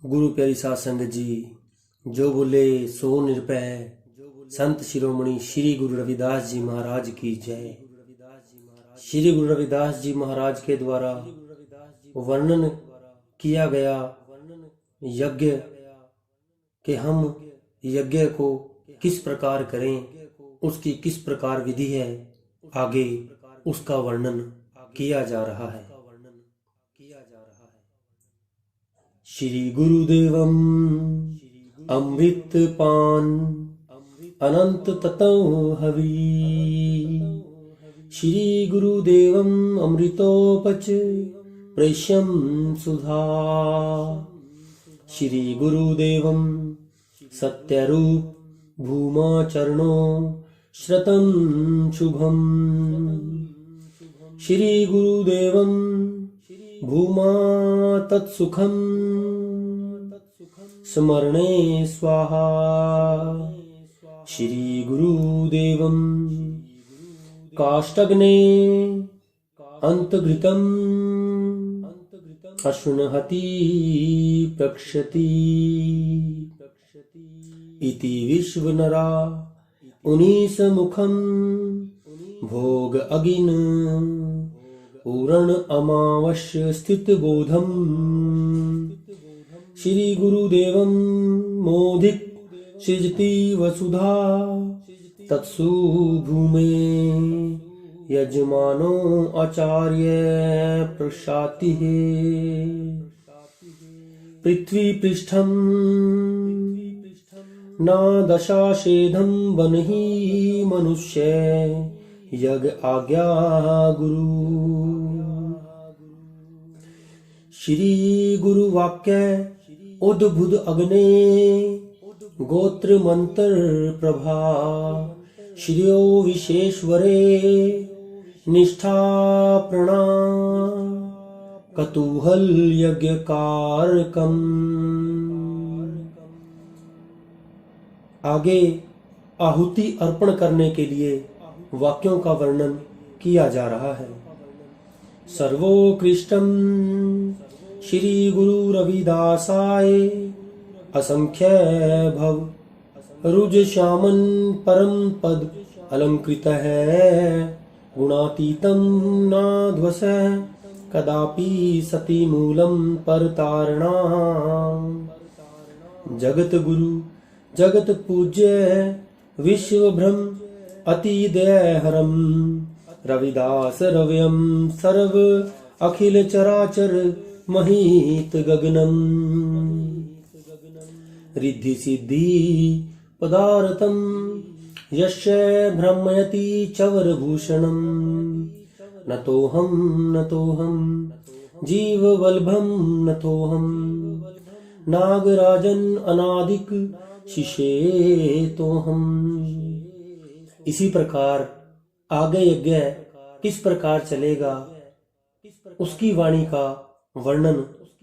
गुरु प्यारी साध संगत जी, जो बोले सो निरभय। संत शिरोमणि श्री गुरु रविदास जी महाराज की जय। श्री गुरु रविदास जी महाराज के द्वारा वर्णन किया गया यज्ञ कि हम यज्ञ को किस प्रकार करें, उसकी किस प्रकार विधि है, आगे उसका वर्णन किया जा रहा है। श्री गुरुदेवम अमृत पान अनंत ततौ हवि। श्री गुरुदेवम अमृतोपच प्रेष्यम सुधा। श्री गुरुदेवम सत्यरूप भूमा चरणो श्रतं शुभम। श्री गुरुदेवम भूमा तत्सुखम स्मरणे स्वाहा। श्री गुरुदेवम काष्ठग्ने अंतघृतम अश्नुहति प्रक्षति। इति विश्वनरा उनीस मुखम भोग अगिन पूरण अमावस्य स्थित बोधम। श्री गुरुदेवम मोदित सृजति वसुधा तत्सु भूमे यजमानो आचार्य प्रशाति। पृथ्वी पृष्ठम न दशाशेधम बनहि मनुष्य यज्ञ आज्ञा गुरु। श्री गुरु वाक्य उद्भुत अग्ने गोत्र मंत्र प्रभा। श्रियो विशेश्वरे निष्ठा प्रणाम कतूहल यज्ञ कारकम। आगे आहुति अर्पण करने के लिए वाक्यों का वर्णन किया जा रहा है। सर्वोत्कृष्टम श्री गुरु रविदासाय असंख्य भव रुज श्यामन परम पद अलंकृत है। गुणातीतम नाध्वस कदापि सती मूलम परतारणा। जगत गुरु जगत पूज्य विश्व भ्रम अति दयाहरम। रविदास रव्यम सर्व अखिल चराचर महित गगनम। रिद्धि सिद्धि पदार्थम यस्य भ्रमयति चवर भूषणम। नतोहम जीव वल्भम नतोहम नागराजन अनादिक शिष्ये तोहम। इसी प्रकार आगे यज्ञ किस प्रकार चलेगा, उसकी वाणी का वर्णन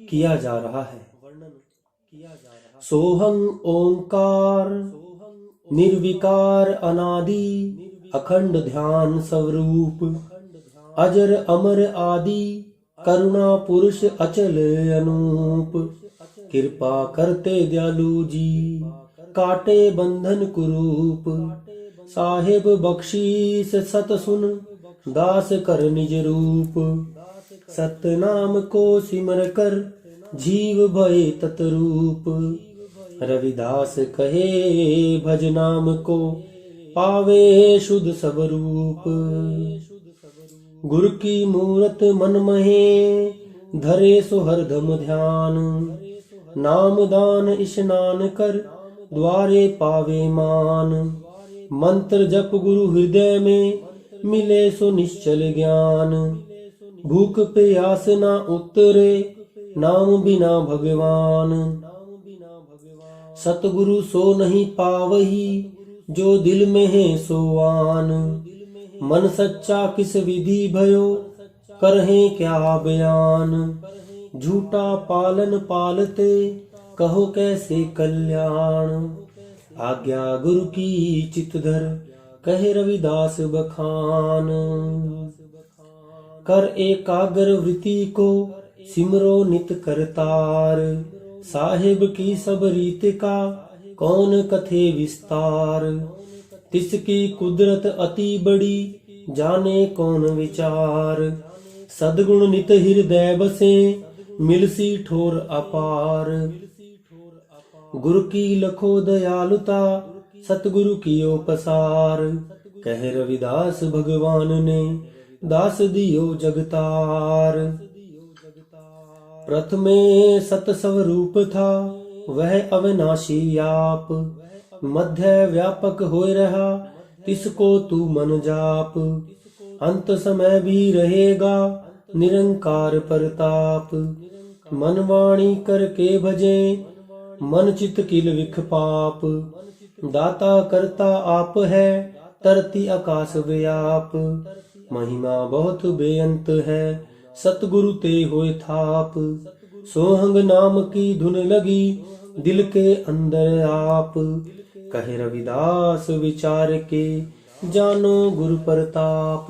किया जा रहा है। सोहं ओंकार निर्विकार अनादि अखंड ध्यान स्वरूप। अजर अमर आदि करुणा पुरुष अचल अनूप। कृपा करते दयालु जी काटे बंधन कुरूप। साहेब बख्शीस सत सुन दास कर निज रूप। सतनाम को सिमर कर जीव भय तत्रूप। रविदास कहे भज नाम को पावे शुद्ध सब रूप। गुरु की मूरत मन महे धरे सो हरदम ध्यान। नाम दान स्नान कर द्वारे पावे मान। मंत्र जप गुरु हृदय में मिले सो निश्चल ज्ञान। भूख प्यास ना उतरे नाम बिना भगवान। सतगुरु सो नहीं पावही जो दिल में है सोवान। मन सच्चा किस विधि भयो करहे क्या बयान। झूठा पालन पालते कहो कैसे कल्याण। आज्ञा गुरु की चितधर कहे रविदास बखान। कर एकाग्र वृत्ति को सिमरो नित करतार, साहिब की सब रीत का कौन कथे विस्तार। तिसकी कुदरत अति बड़ी जाने कौन विचार। सद्गुण नित हृदय बसे मिलसी ठोर अपार। गुरु की लखो दयालुता सतगुरु कियो पसार। कह रविदास भगवान ने दास दियो जगतार। प्रथमे सत स्वरूप था वह अविनाशी आप। मध्य व्यापक होए रहा तिसको तू मन जाप। अंत समय भी रहेगा निरंकार परताप। मन वाणी करके भजे मन चित किल विख पाप। दाता करता आप है तरती आकाश व्याप। महिमा बहुत बेअंत है सतगुरु ते होए थाप। सोहंग नाम की धुन लगी दिल के अंदर आप। कहे रविदास विचार के जानो गुरु प्रताप।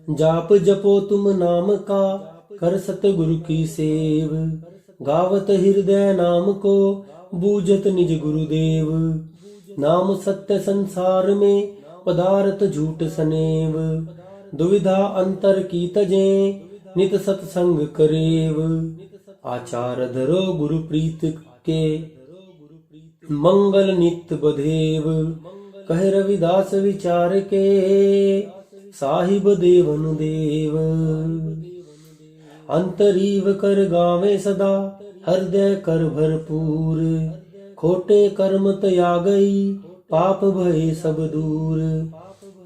जाप जपो तुम नाम का कर सतगुरु की सेव। गावत हृदय नाम को बूझत निज गुरुदेव। नाम सत्य संसार में पदार्थ झूठ सनेव। दुविधा अंतर की तजे नित सत्संग करेव। आचार धरो गुरु प्रीत के मंगल नित्य बधेव। कहे रविदास विचार के साहिब देवन देव। अंतरीव कर गावे सदा हृदय कर भरपूर। खोटे कर्म त्यागई पाप भय सब दूर।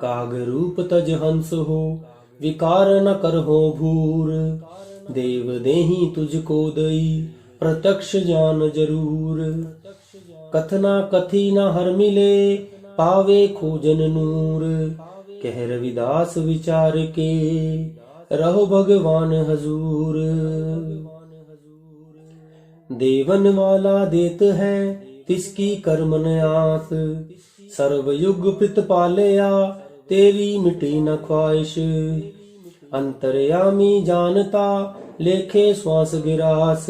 काग रूप तज हंस हो विकार न कर हो भूर। देव देही तुझको दई प्रत्यक्ष ज्ञान जरूर। कथना कथी न हर मिले पावे खोजन नूर। कह रविदास विचार के रहो भगवान हजूर। देवन वाला देत है तिसकी कर्मन आस। सर्वयुग प्रित पालया तेरी मिटी न ख्वाहिश। अंतर्यामी जानता लेखे श्वास गिरास।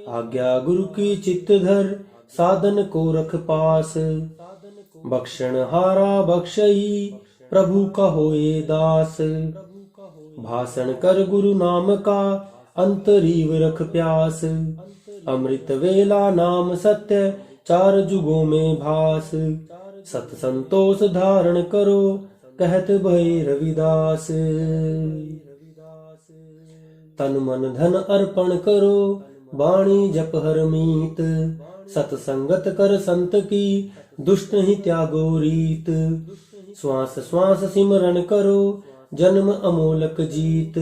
आज्ञा गुरु की चित्त धर साधन को रख पास। बख्शण हारा बख्शही प्रभु का होए दास। भाषण कर गुरु नाम का अंतरीव रख प्यास। अमृत वेला नाम सत्य चार जुगों में भास। सत संतोष धारण करो कहत भय रविदास। तन मन धन अर्पण करो वाणी जप हर मीत। सतसंगत कर संत की दुष्ट ही त्यागो रीत। श्वास श्वास सिमरन करो जन्म अमोलक जीत।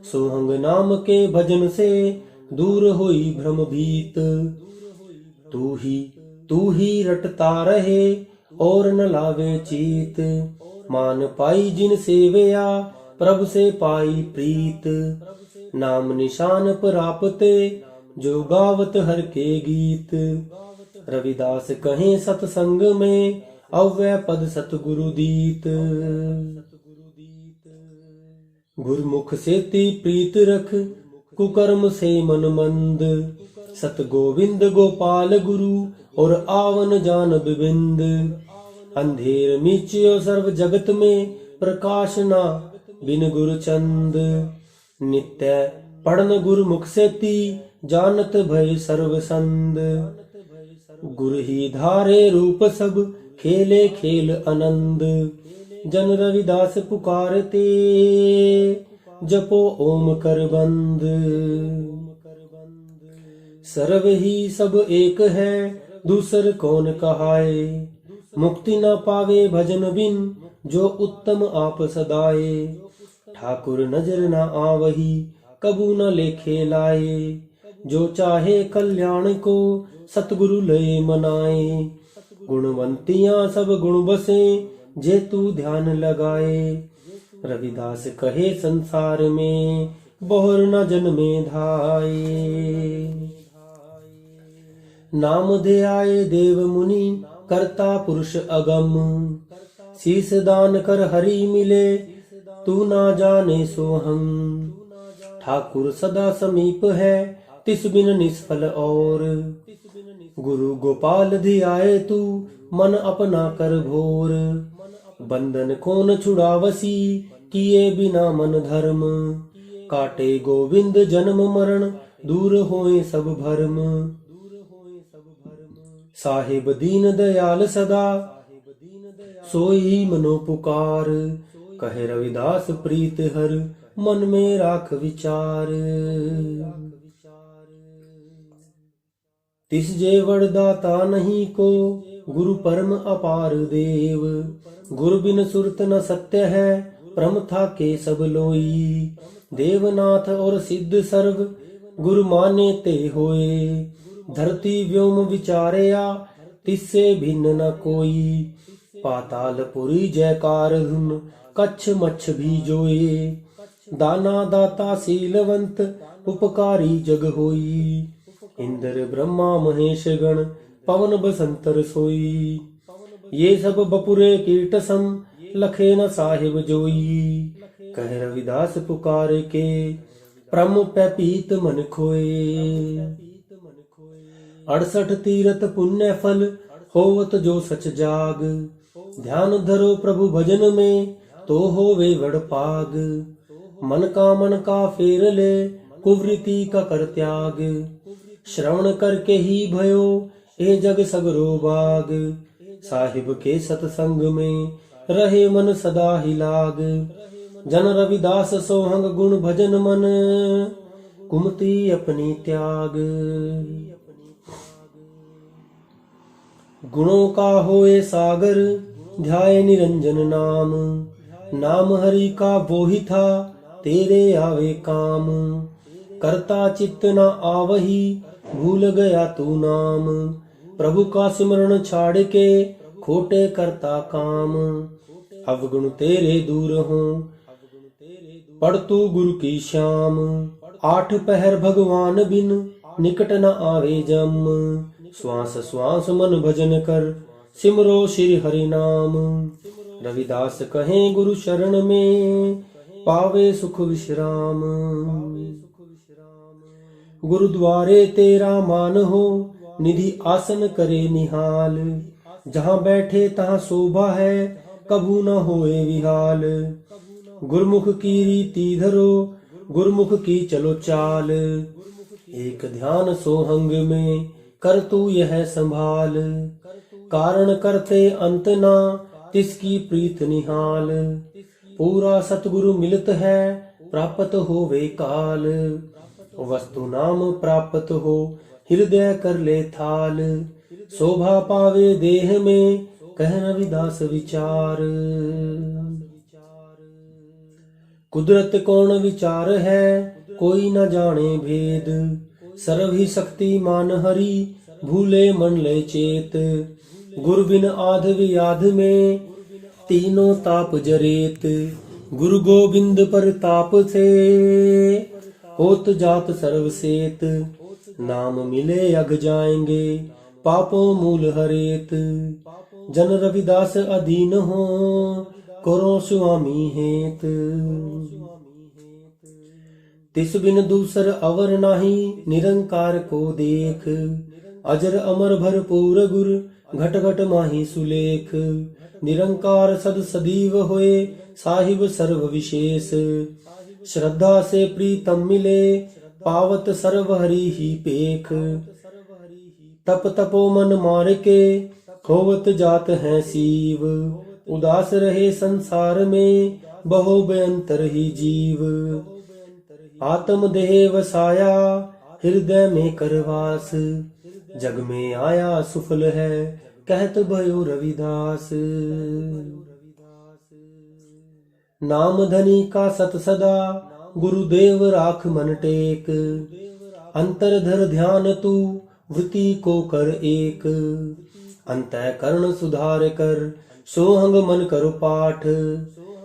सोहंग नाम के भजन से दूर होई भ्रम भीत। तू ही रटता रहे और न लावे चीत। मान पाई जिन सेवया प्रभु से पाई प्रीत। नाम निशान प्राप्ते जो गावत हर के गीत। रविदास कहे सतसंग में अव्यय पद सतगुरु दीत। गुरमुख से ती प्रीत रख कुकर्म से मन मंद। सत गोविंद गोपाल गुरु और आवन जान बिबिंद। अंधेर मीचियो सर्व जगत में प्रकाश ना बिन गुरु चंद। नित्य पढ़न गुरुमुख से ती जानत भय सर्व संद। गुरु ही धारे रूप सब खेले खेल आनंद। जन रविदास पुकारते जपो ओम कर बंद। सर्व ही सब एक है दूसर कौन कहाए। मुक्ति न पावे भजन बिन जो उत्तम आप सदाए। ठाकुर नजर न आवही कबू न लेखे लाए। जो चाहे कल्याण को सतगुरु लय मनाए। गुणवंतियां सब गुण बसे जे तू ध्यान लगाए। रविदास कहे संसार में बहुर न जन्मे धाये। नाम दे आए देव मुनि करता पुरुष अगम। शीस दान कर हरि मिले तू ना जाने सोहम। ठाकुर सदा समीप है तिस बिन निष्फल और। गुरु गोपाल धियाए तू मन अपना कर घोर। बंधन कौन छुड़ावसी किए बिना मन धर्म। काटे गोविंद जन्म मरण दूर होए सब भरम। साहिब दीन दयाल सदा सोई मनो पुकार। कहे रविदास प्रीत हर मन में राख विचार। तिस जे वरदाता नहीं को गुरु परम अपार देव। गुरु बिन सुरत न सत्य है परम था के सब लोई। देवनाथ और सिद्ध सर्व गुरु माने ते होए। धरती व्योम विचारया तिससे भिन्न न कोई। पातालपुरी जयकार धुन कच्छ मच्छ भी जोए। दाना दाता शीलवंत उपकारी जग होई। इंद्र ब्रह्मा महेश गण पवन बसंतर सोई। ये सब बपुरे कीट सम लखे न साहिब जोई। कह रविदास पुकार के प्रम पैपीत मन खोए। 68 तीरथ पुण्य फल होवत जो सच जाग। ध्यान धरो प्रभु भजन में तो होवे वड़ पाग। मन का फेर ले कुवृत्ति का कर त्याग। श्रवण करके ही भयो ए जग सगरो बाग। साहिब के सतसंग में रहे मन सदा ही लाग। जन रविदास सोहंग गुण भजन मन कुमति अपनी त्याग। गुणों का होए सागर ध्याए निरंजन नाम। नाम हरि का वो ही था तेरे आवे काम। करता चित्त न आवही भूल गया तू नाम। प्रभु का सिमरण छाड़ के खोटे करता काम। अवगुण तेरे दूर हो पढ़ तू गुरु की श्याम। 8 पहर भगवान बिन निकट न आवे जम। श्वास श्वास मन भजन कर सिमरो श्री हरि नाम। रविदास कहें गुरु शरण में पावे सुख विश्राम। गुरुद्वारे तेरा मान हो निधि आसन करे निहाल। जहाँ बैठे तहाँ शोभा है कभू न होए विहाल। गुरमुख की रीति धरो गुरमुख की चलो चाल। एक ध्यान सोहंग में कर तू यह संभाल। कारण करते अंत ना तिसकी प्रीत निहाल। पूरा सतगुरु मिलत है प्राप्त होवे काल। वस्तु नाम प्राप्त हो हृदय कर ले थाल। शोभा पावे देह में कह रविदास विचार। कुदरत कौन विचार है कोई न जाने भेद। सर्व ही शक्तिमान हरि भूले मन ले चेत। गुरु बिन आध वियाध में तीनों ताप जरेत। गुरु गोविंद पर ताप से होत जात सर्वसेत। नाम मिले अग जाएंगे पापों मूल हरेत। जन रविदास अधीन हो करो स्वामी हेत। तिस बिन दूसर अवर नाही निरंकार को देख। अजर अमर भरपूर गुर घट घट माही सुलेख। निरंकार सद सदीव होए साहिब सर्व विशेष। श्रद्धा से प्रीतम मिले पावत सर्व हरि ही पेख। तप तपो मन मार के होवत जात है सीव। उदास रहे संसार में बहो बेअंतर ही जीव। आत्म देह वसाया हृदय में करवास। जग में आया सुफल है कहत भयो रविदास। नाम धनी का सत सदा गुरुदेव राख मन टेक। अंतर धर ध्यान तू वृत्ति को कर एक। अंतःकरण सुधार कर सोहंग मन करो पाठ।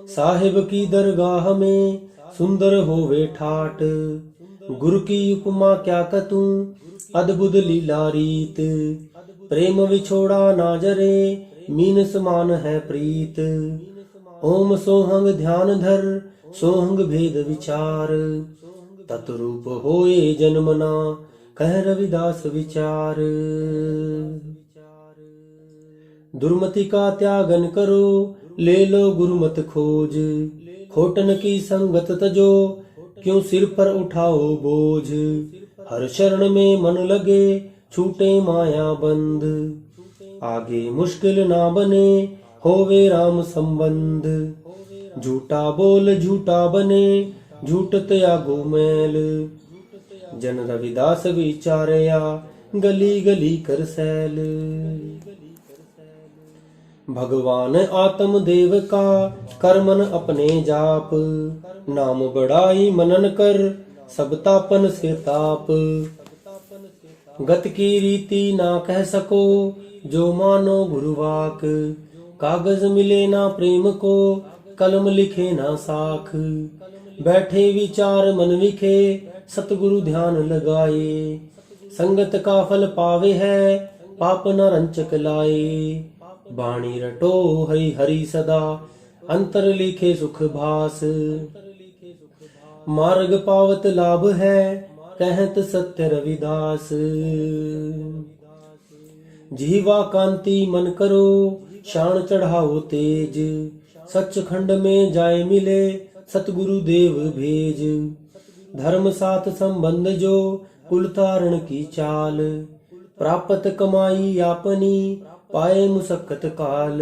साहिब की दरगाह में सुंदर होवे ठाट। गुरु की उपमा क्या कतूं अद्भुत लीला रीत। प्रेम विछोड़ा ना जरे मीन समान है प्रीत। ओम सोहंग ध्यान धर सोहंग भेद विचार। तत्रूप होए जन्मना कह रविदास विचार। दुर्मति का त्यागन करो ले लो गुरुमत खोज, खोटन की संगत तजो क्यों सिर पर उठाओ बोझ। हर शरण में मन लगे छूटे माया बंद, आगे मुश्किल ना बने होवे राम संबंध। झूठा बोल झूठा बने झूठ त्यागो मैल, जन रविदास विचारया गली गली कर सैल। भगवान आत्म देव का कर्मन अपने जाप, नाम बड़ाई मनन कर सब तापन से ताप। गत की रीति ना कह सको जो मानो गुरुवाक, कागज मिले ना प्रेम को कलम लिखे ना साख। बैठे विचार मन विखे सतगुरु ध्यान लगाए, संगत का फल पावे है पाप न रंचक लाए। बाणी रटो हरि हरि सदा अंतर लिखे सुख भास, मार्ग पावत लाभ है कहत सत्य रविदास। जीवा कांति मन करो शान चढ़ाओ तेज, सचखंड में जाए मिले सतगुरु देव भेज। धर्म साथ संबंध जो कुल तारण की चाल, प्राप्त कमाई आपनी पाए मुसक्कत काल।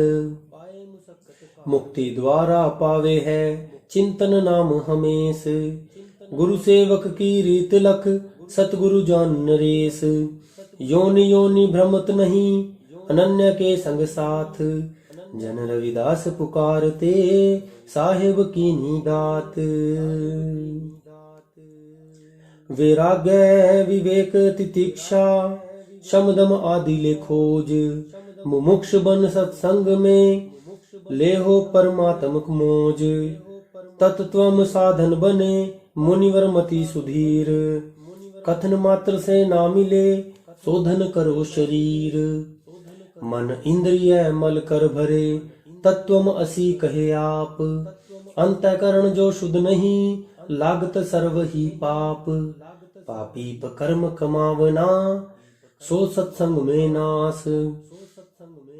मुक्ति द्वारा पावे है चिंतन नाम हमेश, गुरु सेवक की रीत लख सतगुरु जान नरेश। योनि योनि भ्रमत नहीं अनन्य के संग साथ, जन रविदास पुकारते साहिब की नीदात। वैराग्य विवेक तितिक्षा शमदम आदि ले खोज, मुमुक्ष बन सत्संग में ले हो परमात्मक मोज। तत्त्वम साधन बने मुनिवर मति सुधीर, कथन मात्र से ना मिले शोधन करो शरीर। मन इंद्रिय मल कर भरे तत्वम असी कहे आप, अंतःकरण जो शुद्ध नहीं लागत सर्व ही पाप। पापी कर्म कमावना सो सत्संग में नास,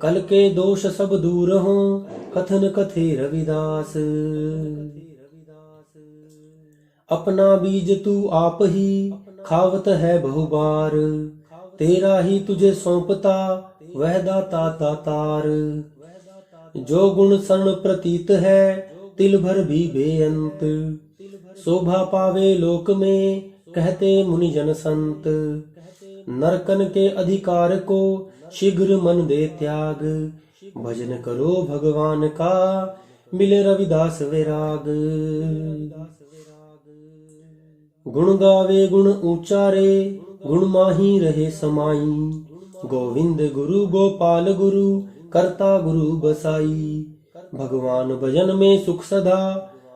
कल के दोष सब दूर हो कथन कथे रविदास। अपना बीज तू आप ही खावत है बहुबार, तेरा ही तुझे सौंपता वह दाता दातार। जो गुण शरण प्रतीत है तिल भर भी बेअंत, शोभा पावे लोक में कहते मुनिजन संत। नरकन के अधिकार को शीघ्र मन दे त्याग, भजन करो भगवान का मिले रविदास वैराग। गुण गावे गुण उचारे गुण माही रहे समाई, गोविंद गुरु गोपाल गुरु करता गुरु बसाई। भगवान भजन में सुख सदा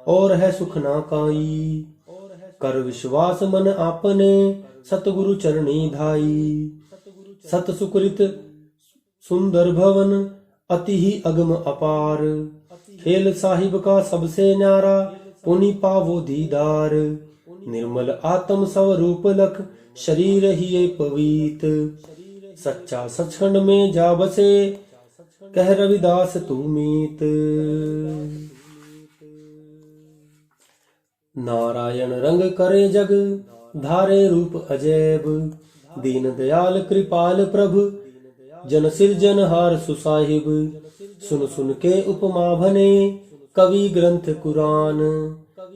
और है सुख ना काई, कर विश्वास मन आपने सतगुरु चरणी धाई। सत सुकृत सुंदर भवन अति ही अगम अपार, खेल साहिब का सबसे न्यारा पुनि पावो दीदार। निर्मल आत्म स्वरूप लख शरीर ही पवित, सच्चा सचखंड में जा बसे कह रविदास तू मीत। नारायण रंग करे जग धारे रूप अजैब, दीन दयाल कृपाल प्रभु जन सिरजन हार सुसाहिब। सुन सुन के उपमा भने कवि ग्रंथ कुरान,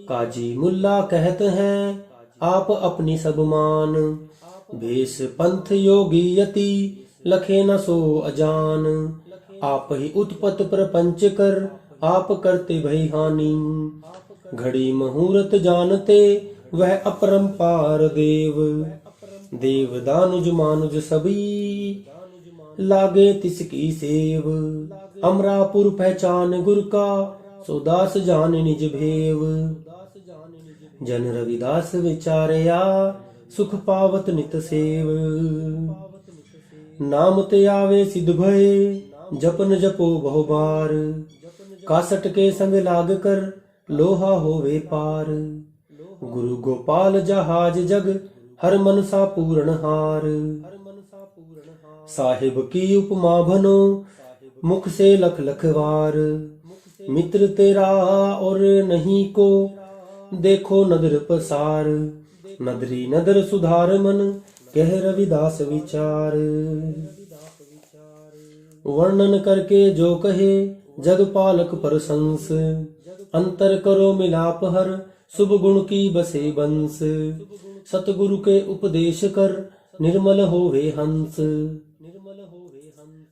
काजी मुल्ला कहते हैं आप अपनी सब मान। भेष पंथ योगी यति लखे न सो अजान, आप ही उत्पत प्रपंच कर आप करते भय हानि। घड़ी मुहूर्त जानते वह अपरंपार देव, देव दानुज मानुज सभी लागे तिसकी सेव। अमरापुर पहचान गुर का सोदास जान निज भेव, जन रविदास विचारया सुख पावत नित सेव। नाम ते आवे सिद्ध भये जपन जपो बहुबार, कासट के संग लाग कर लोहा होवे पार। गुरु गोपाल जहाज जग हर मनसा पूर्ण हार। साहिब की उपमा बनो मुख से लख लख वार। मित्र तेरा और नहीं को देखो नदर पसार। नदरी नदर सुधार मन कह रविदास विचार। वर्णन करके जो कहे जग पालक प्रशंस। अंतर करो मिलाप हर शुभ गुण की बसे बंस। सतगुरु के उपदेश कर निर्मल होवे हंस।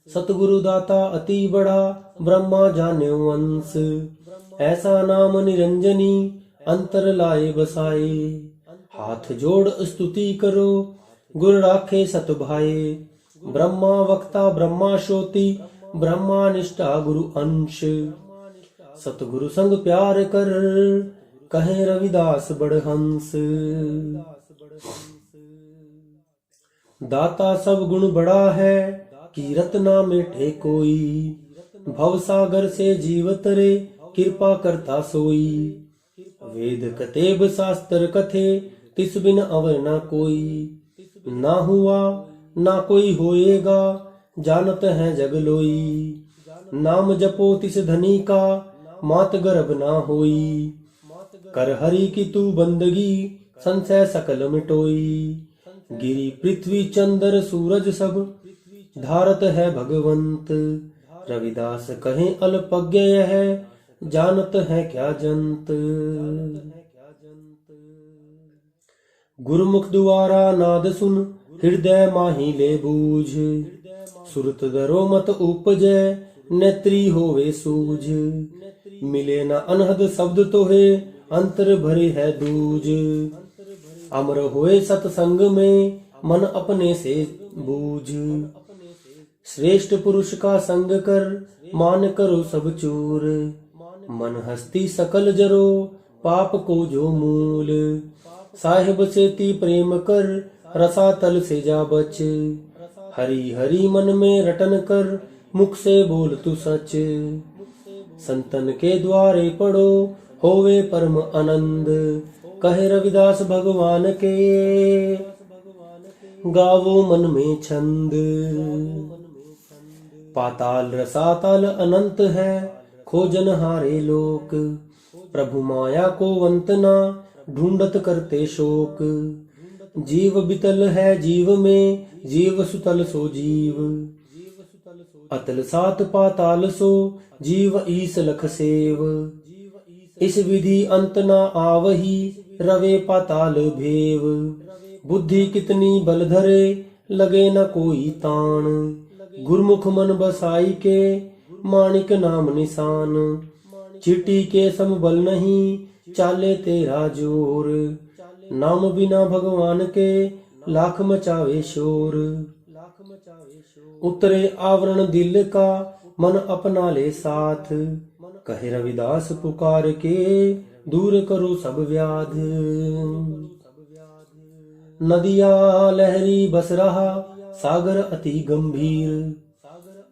सतगुरु दाता अति बड़ा ब्रह्मा जान्यो अंश। ऐसा नाम निरंजनी अंतर लाए बसाए। हाथ जोड़ स्तुति करो गुर राखे सत भाए। ब्रह्मा वक्ता ब्रह्मा श्रोति ब्रह्मा निष्ठा गुरु अंश। सतगुरु संग प्यार कर कहे रविदास बड़हंस। दाता सब गुण बड़ा है कीरत ना मिटे कोई। भव सागर से जीव तरे कृपा करता सोई। वेद कतेब शास्त्र कथे तिस बिन अवर न कोई। ना हुआ ना कोई होएगा जानत है जग लोई। नाम जपो तिस धनी का मात गर्भ ना होई। कर हरि की तू बंदगी संशय सकल मिटोई। गिरी पृथ्वी चंद्र सूरज सब धारत है भगवंत। रविदास कहे अल्पज्ञ है जानत है क्या जंत। गुरुमुख द्वारा नाद सुन हृदय माही ले बूझ। सुरत दरो मत उपजय नेत्री होवे सूझ। मिले न अनहद शब्द तोहे अंतर भरे है दूज। अमर होए सतसंग में मन अपने से बूझ। श्रेष्ठ पुरुष का संग कर मान करो सब चूर। मन हस्ती सकल जरो पाप को जो मूल। साहिब से ती प्रेम कर रसातल से जा बच। हरि हरि मन में रटन कर मुख से बोल तू सच। संतन के द्वारे पढ़ो होवे परम आनंद। कहे रविदास भगवान के गावो मन में छंद। पाताल रसातल अनंत है खोजन हारे लोक। प्रभु माया को वंतना ढूंढत करते शोक। जीव बितल है जीव में जीव सुतल सो जीव। अतल सात पाताल सो जीव ईस लख सेव। इस विधि अंत न आवही रवे पाताल भेव। बुद्धि कितनी बल धरे लगे न कोई तान। गुरमुख मन बसाई के माणिक नाम निशान। चीटी के सम बल नहीं चाले तेरा जोर। नाम बिना भगवान के लाख मचावे शोर। उतरे आवरण दिल का मन अपना ले साथ। कहे रविदास पुकार के दूर करो सब व्याध। नदिया लहरी बस रहा सागर अति गंभीर।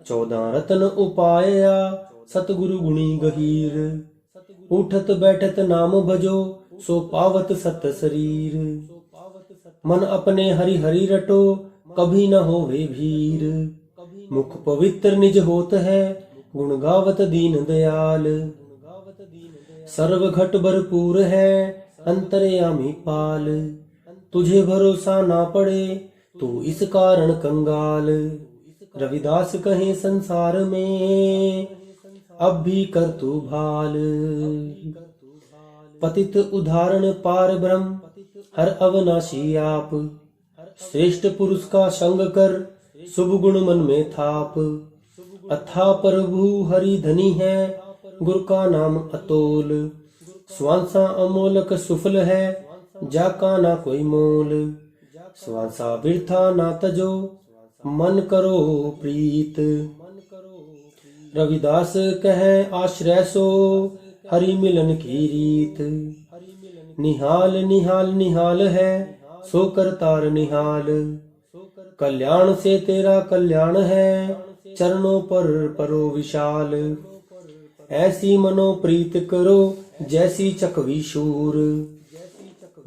14 रतन उपाया सतगुरु गुणी गहीर। उठत बैठत नाम भजो सो पावत सत शरीर। मन अपने हरि हरि रटो कभी न होवे भीर। मुख पवित्र निज होत है गुण गावत दीन दयाल। सर्व घट भरपूर है अंतर्यामी पाल। तुझे भरोसा ना पड़े तू इस कारण कंगाल। रविदास कहे संसार में अब भी कर तू भाल। पतित उदाहरण पार ब्रह्म हर अवनाशी आप। श्रेष्ठ पुरुष का संग कर शुभ गुण मन में थाप। अथा प्रभु हरि धनी है गुरु का नाम अतोल। स्वांसा अमोलक सुफल है जाका ना कोई मोल। स्वांसा बिरथा ना तजो मन करो प्रीत। रविदास कहे आश्रय सो हरि मिलन की रीत। निहाल निहाल निहाल है सो करतार निहाल। कल्याण से तेरा कल्याण है चरणों पर परो विशाल। ऐसी मनो प्रीत करो जैसी चकवी शूर।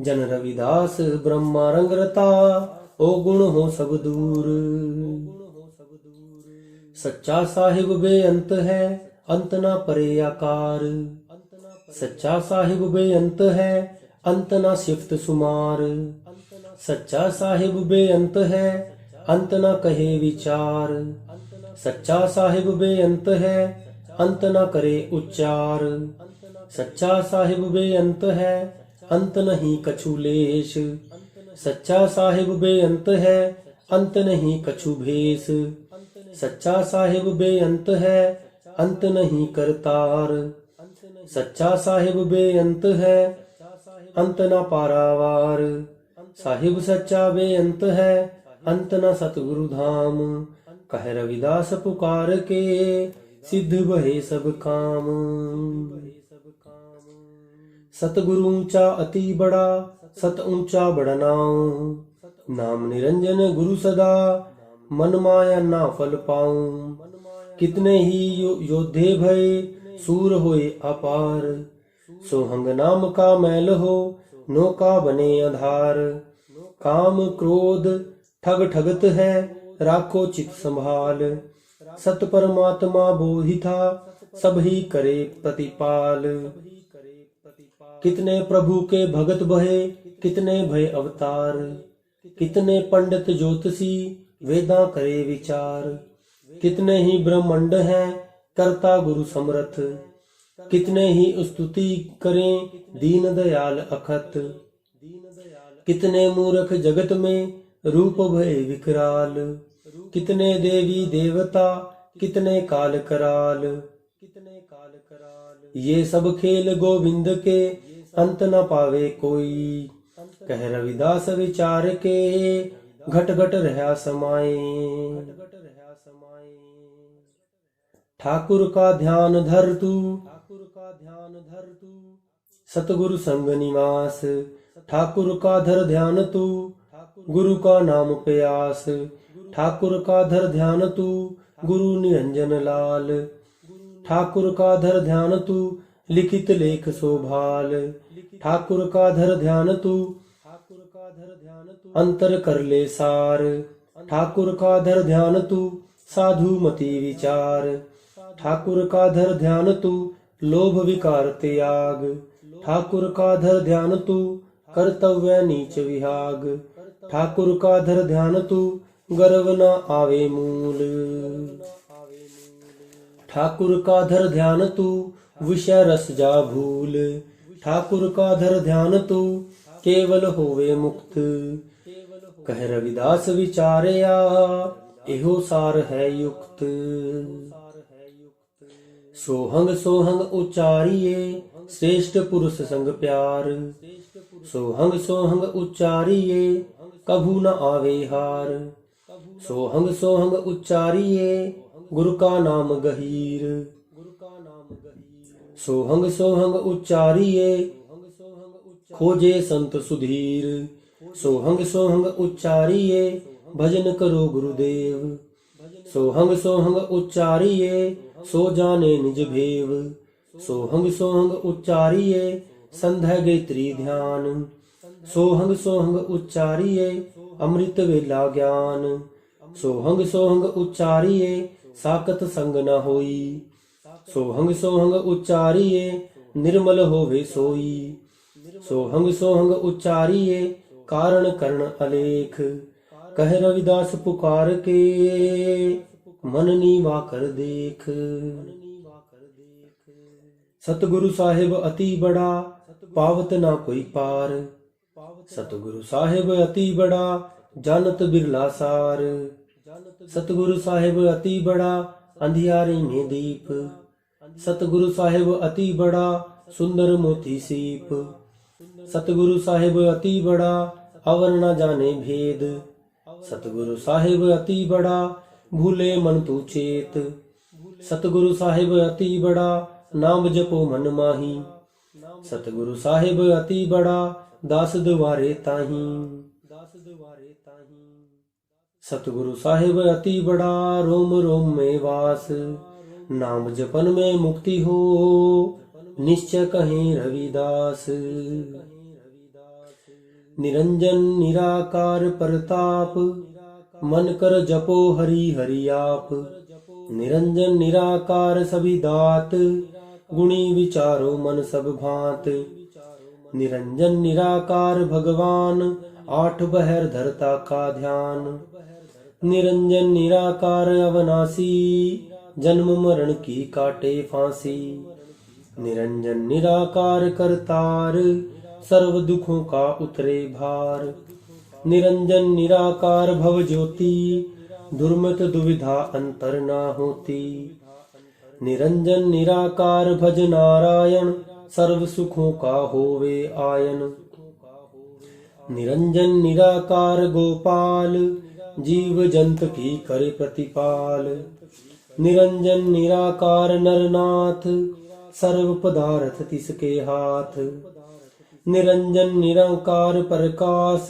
जन रविदास ब्रह्मा रंग रता, ओ गुण हो सब दूर। सच्चा साहिब बेअंत है, अंत ना परे आकार। सच्चा साहिब बेअंत है, अंत ना सिफ्त सुमार। सच्चा साहिब बेअंत है, अंत ना कहे विचार। सच्चा साहिब बेअंत है, अंत ना करे उच्चार। सच्चा साहिब बेअंत है, अंत नहीं कछु लेश। सच्चा साहिब बेअंत है, अंत नहीं कछु भेष। सच्चा साहिब बेअंत है, अंत नहीं करतार। सच्चा साहिब बेअंत है, अंत न पारावार। साहिब सच्चा बेअंत है, अंत न सतगुरु धाम। कह रविदास पुकार के, सिद्ध भये सब काम। सतगुरु ऊंचा अति बड़ा, सत ऊंचा बड़ा नाम। नाम निरंजन गुरु सदा, मन माया ना फल पाऊं। कितने ही योद्धे भय, सूर होए अपार। सोहंग नाम का मैल हो, नौका बने आधार। काम क्रोध ठग ठगत है, राखो चित संभाल। सत परमात्मा बोहि था, सब ही करे प्रतिपाल। कितने प्रभु के भगत भये, कितने भय अवतार। कितने पंडित ज्योतिषी, वेदा करे विचार। कितने ही ब्रह्मांड हैं, करता गुरु समर्थ। कितने ही स्तुति करें, दीन दयाल अखत। कितने मूर्ख जगत में, रूप भय विकराल। कितने देवी देवता, कितने काल कराल। ये सब खेल गोविंद के, अंत न पावे कोई। कह रविदास विचार के, घट घट रहा समाए। ठाकुर का ध्यान धर तू, सतगुरु संग निवास। ठाकुर का धर ध्यान तू, गुरु का नाम प्यास। ठाकुर का धर ध्यान तू, गुरु निरंजन लाल। ठाकुर का धर ध्यान तू, लिखित लेख शोभाल। ठाकुर का धर ध्यान तू, अंतर कर ले सार। ठाकुर का धर ध्यान तू, साधु मति विचार। ठाकुर का धर ध्यान तू, लोभ विकार त्याग। ठाकुर का धर ध्यान तू, कर्तव्य नीच विहाग। ठाकुर का धर ध्यान तू, गर्व न आवे मूल। ठाकुर का धर ध्यान तू, विषय रस जा भूल। ठाकुर का धर ध्यान तू, केवल होवे मुक्त। कह रविदास विचारया, एहो सार है युक्त। सोहंग सोहंग उच्चारिये, श्रेष्ठ पुरुष संग प्यार। सोहंग सोहंग उच्चारिये, कभू न आवे हार। सोहंग सोहंग उच्चारिये, गुरु का नाम गहीर। सोहंग सोहंग उच्चारिये, खोजे संत सुधीर। सोहंग सोहंग उच्चारिये, भजन करो गुरुदेव। सोहंग सोहंग उच्चारिये, सो जाने निज भेव। सोहंग सोहंग उच्चारिये, संध्या गैत्री ध्यान। सोहंग सोहंग उच्चारिये, अमृत वेला ज्ञान। सोहंग सोहंग उच्चारिये, साकत संग न होई। सोहंग सोहंग उच्चारिये, निर्मल होवे सोई। सोहंग सोहंग उच्चारिये, कारण करण अलेख। कह रविदास पुकार के, मन नीवा कर देख। सतगुरु साहिब अति बड़ा, पावत ना कोई पार। सतगुरु साहिब अति बड़ा, जानत बिरला सार। सतगुरु साहिब अति बड़ा, अंधियारे में दीप। सतगुरु साहिब अति बड़ा, सुंदर मोती सीप। सतगुरु साहिब अति बड़ा, अवर न जाने भेद। सतगुरु साहिब अति बड़ा, भूले मन तू चेत। सतगुरु साहिब अति बड़ा, नाम जपो मन माही। सतगुरु साहिब अति बड़ा, दास द्वारे ताही। सतगुरु साहिब अति बड़ा, रोम रोम में वास। नाम जपन में मुक्ति हो, निश्चय कहें रविदास। निरंजन निराकार परताप, मन कर जपो हरि हरि आप। निरंजन निराकार सभी दात, गुणी विचारो मन सब भांत। निरंजन निराकार भगवान, आठ बहर धरता का ध्यान। निरंजन निराकार अविनाशी, जन्म मरण की काटे फांसी। निरंजन निराकार करतार, सर्व दुखों का उतरे भार। निरंजन निराकार भव ज्योति, दुर्मत दुविधा अंतर ना होती। निरंजन निराकार भज नारायण, सर्व सुखों का होवे आयन। निरंजन निराकार गोपाल, जीव जंत की करे प्रतिपाल। निरंजन निराकार नरनाथ, सर्व पदार्थ तिसके हाथ। निरंजन निराकार प्रकाश,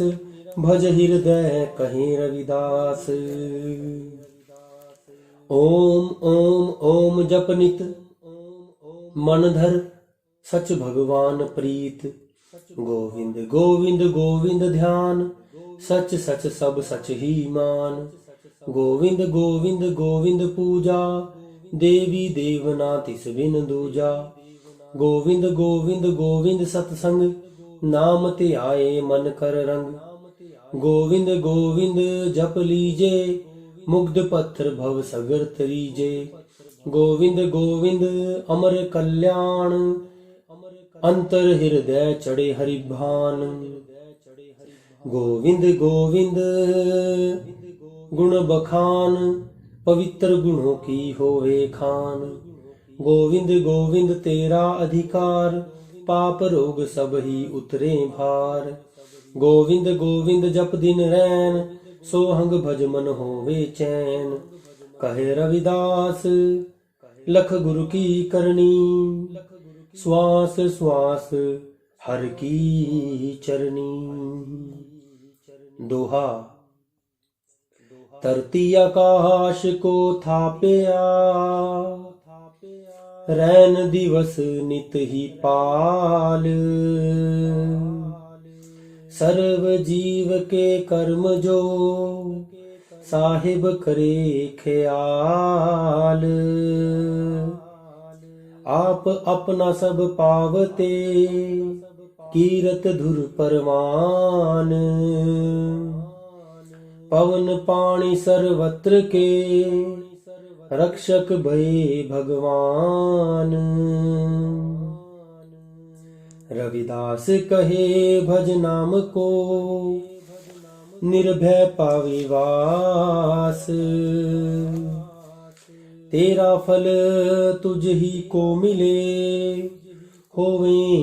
भज हृदय कहीं रविदास। ओम ओम ओम जप नित, मन धर सच भगवान प्रीत। गोविंद गोविंद गोविंद ध्यान, सच सच सब सच ही मान। गोविंद गोविंद गोविंद पूजा, देवी देवना तिस बिन दूजा। गोविंद गोविंद गोविंद सत्संग, नाम ते आए मन कर रंग। गोविंद गोविंद जप लीजे, मुग्ध पत्थर भव सगर तरीजे। गोविंद गोविंद अमर कल्याण, अंतर हृदय चढ़े हरिभान। गोविंद गोविंद गुण बखान, पवित्र गुणों की होवे खान। गोविंद गोविंद तेरा अधिकार, पाप रोग सब ही उतरे भार। गोविंद गोविंद जप दिन रैन, सोहंग भज मन होवे चैन। कहे रविदास लख गुरु की करनी, श्वास श्वास हर की चरनी। दोहा। धरती आकाश को थापया, रैन दिवस नित ही पाल। सर्व जीव के कर्म जो, साहिब करे ख्याल। आप अपना सब पावते, कीरत धुर परमान। पवन पानी सर्वत्र के, रक्षक भये भगवान। रविदास कहे भज नाम को, निर्भय पावे वास। तेरा फल तुझ ही को मिले, होवे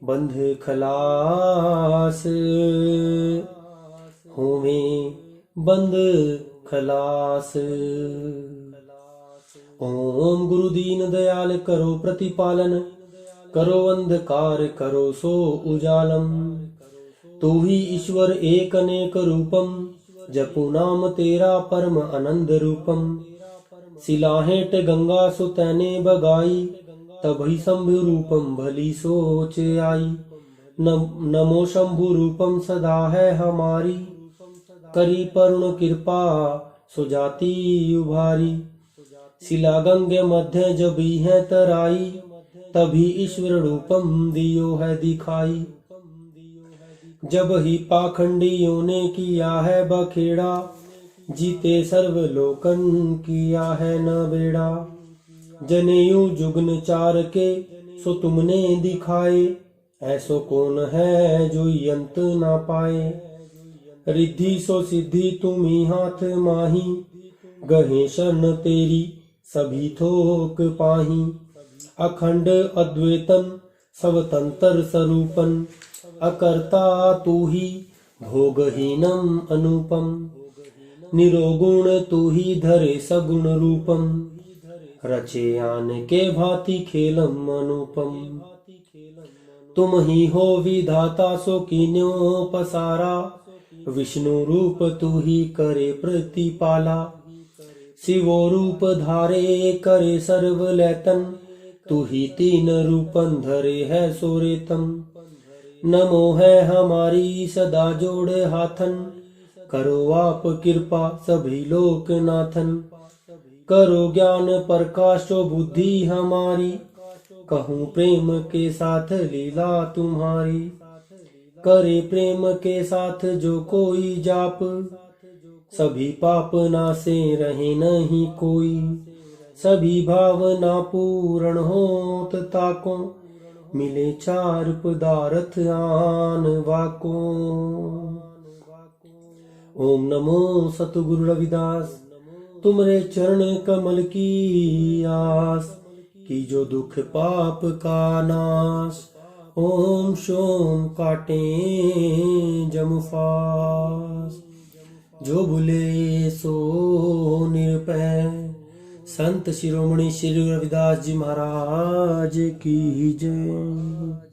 बंध खलास। होवे बंध खलास। ओम गुरु दीन दयाल करो प्रतिपालन, करो अंधकार करो सो उजालम। तू ही ईश्वर एक अनेक रूपम, जपु नाम तेरा परम आनंद रूपम। सिलाहेट गंगा सुतैने बगाई, तभी शंभु रूपम भली सोच आई। नमो शंभु रूपम सदा है हमारी, करी करुण कृपा सुजाति उभारी। शिला गंगे मध्य जबी है तराई, तभी ईश्वर रूपम दियो है दिखाई। जब ही पाखंडियों ने किया है बखेड़ा, जीते सर्वलोकन किया है न बेड़ा। जनेऊ जुगन चार के सो तुमने दिखाए, ऐसो कौन है जो अंत ना पाए। रिद्धि सो सिद्धि तुम्ही हाथ माही, गहे शरण तेरी सभी थोक पाही। अखंड अद्वैतन स्वतंत्र स्वरूपन, अकर्ता तू ही भोगहीनम अनुपम। निरोगुण तू ही धरे सगुण रूपम, रचे आन के भांति खेलम अनुपम। तुम ही हो विधाता सो कीन्यो पसारा, विष्णु रूप तू ही करे प्रतिपाला। शिवो रूप धारे करे सर्वलैतन, तू ही तीन रूपन धरे है सोरेतम। नमो है हमारी सदा जोड़ हाथन, करो आप कृपा सभी लोकनाथन। करो ज्ञान प्रकाशो बुद्धि हमारी, कहूँ प्रेम के साथ लीला तुम्हारी। करे प्रेम के साथ जो कोई जाप, सभी पाप नासे रहे नहीं कोई। सभी भावना पूर्ण होत ताको, मिले चार पदार्थ आन वाको। ओम नमो सतगुरु रविदास, तुमरे चरण कमल की आस, की जो दुख पाप का नाश। ओम शोम काटे जमुफास, जो भूले सो निरपै। संत शिरोमणि श्री रविदास जी महाराज की जय।